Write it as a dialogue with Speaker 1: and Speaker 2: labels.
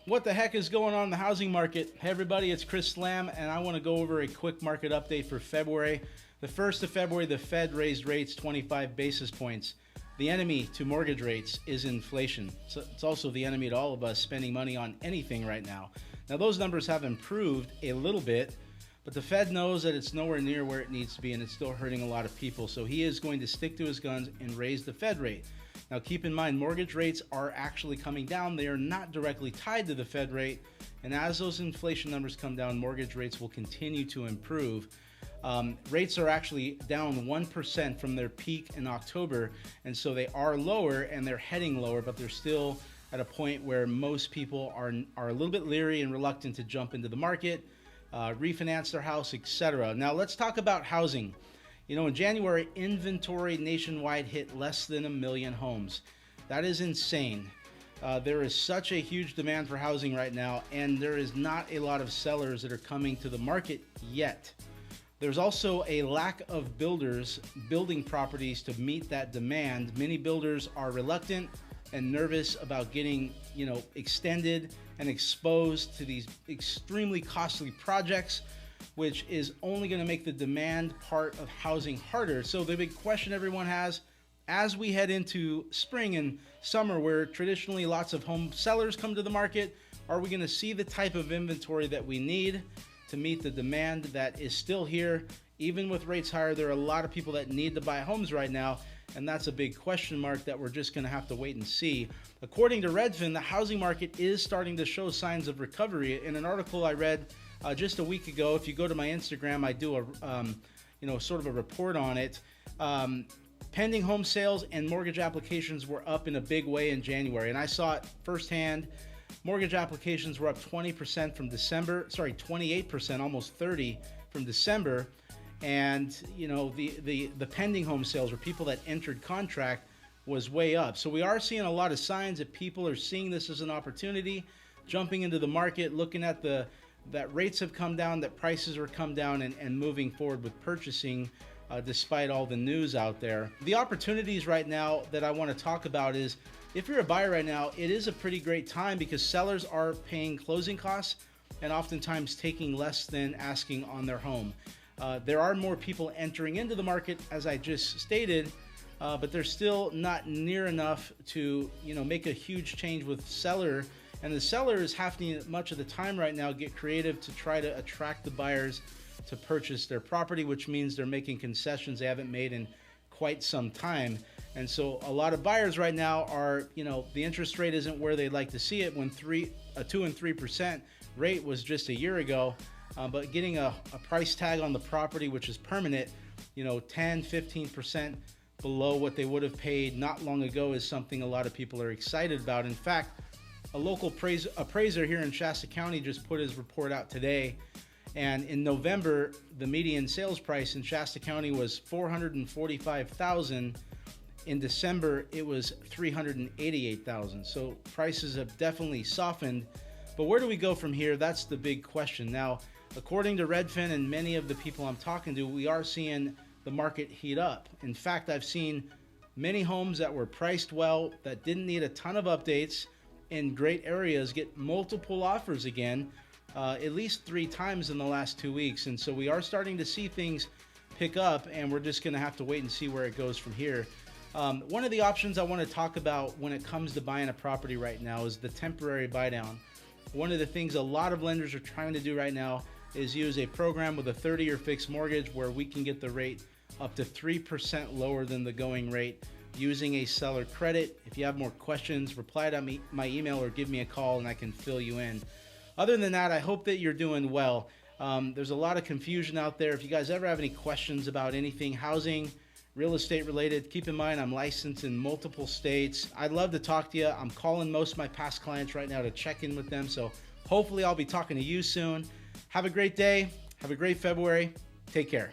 Speaker 1: What the heck is going on in the housing market? Hey everybody, it's Chris Lamm, and I want to go over a quick market update for February. The 1st of February, the Fed raised rates 25 basis points. The enemy to mortgage rates is inflation. So it's also the enemy to all of us spending money on anything right now. Now those numbers have improved a little bit, but the Fed knows that it's nowhere near where it needs to be, and it's still hurting a lot of people. So he is going to stick to his guns and raise the Fed rate. Now keep in mind, mortgage rates are actually coming down. They are not directly tied to the Fed rate. And as those inflation numbers come down, mortgage rates will continue to improve. Rates are actually down 1% from their peak in October. And so they are lower and they're heading lower, but they're still at a point where most people are a little bit leery and reluctant to jump into the market, refinance their house, etc. Now let's talk about housing. You know, in January, inventory nationwide hit less than 1 million homes. That is insane. There is such a huge demand for housing right now, and there is not a lot of sellers that are coming to the market yet. There's also a lack of builders building properties to meet that demand. Many builders are reluctant and nervous about getting, extended and exposed to these extremely costly projects, which is only going to make the demand part of housing harder. So the big question everyone has, as we head into spring and summer, where traditionally lots of home sellers come to the market, are we going to see the type of inventory that we need to meet the demand that is still here? Even with rates higher, there are a lot of people that need to buy homes right now, and that's a big question mark that we're just going to have to wait and see. According to Redfin, the housing market is starting to show signs of recovery. In an article I read just a week ago, if you go to my Instagram, I do a sort of a report on it. Pending home sales and mortgage applications were up in a big way in January, and I saw it firsthand. Mortgage applications were up 20% from December, 28%, almost 30% from December. And the pending home sales, or people that entered contract, was way up. So we are seeing a lot of signs that people are seeing this as an opportunity, jumping into the market, looking at that rates have come down, that prices are come down, and moving forward with purchasing despite all the news out there. The opportunities right now that I want to talk about is, if you're a buyer right now, it is a pretty great time because sellers are paying closing costs and oftentimes taking less than asking on their home. There are more people entering into the market, as I just stated, but they're still not near enough to make a huge change with seller. And the seller is having much of the time right now get creative to try to attract the buyers to purchase their property, which means they're making concessions they haven't made in quite some time. And so a lot of buyers right now are, the interest rate isn't where they'd like to see it, when a 2 and 3% rate was just a year ago. But getting a price tag on the property, which is permanent, 10, 15% below what they would have paid not long ago, is something a lot of people are excited about. In fact, a local appraiser here in Shasta County just put his report out today. And in November, the median sales price in Shasta County was $445,000. In December, it was $388,000. So prices have definitely softened. But where do we go from here? That's the big question. Now, according to Redfin and many of the people I'm talking to, we are seeing the market heat up. In fact, I've seen many homes that were priced well, that didn't need a ton of updates, in great areas, get multiple offers again, at least 3 times in the last 2 weeks. And so we are starting to see things pick up, and we're just going to have to wait and see where it goes from here. One of the options I want to talk about when it comes to buying a property right now is the temporary buy down. One of the things a lot of lenders are trying to do right now is use a program with a 30-year fixed mortgage where we can get the rate up to 3% lower than the going rate using a seller credit. If you have more questions, reply to my email or give me a call and I can fill you in. Other than that, I hope that you're doing well. There's a lot of confusion out there. If you guys ever have any questions about anything housing, real estate related, keep in mind I'm licensed in multiple states. I'd love to talk to you. I'm calling most of my past clients right now to check in with them. So hopefully I'll be talking to you soon. Have a great day. Have a great February. Take care.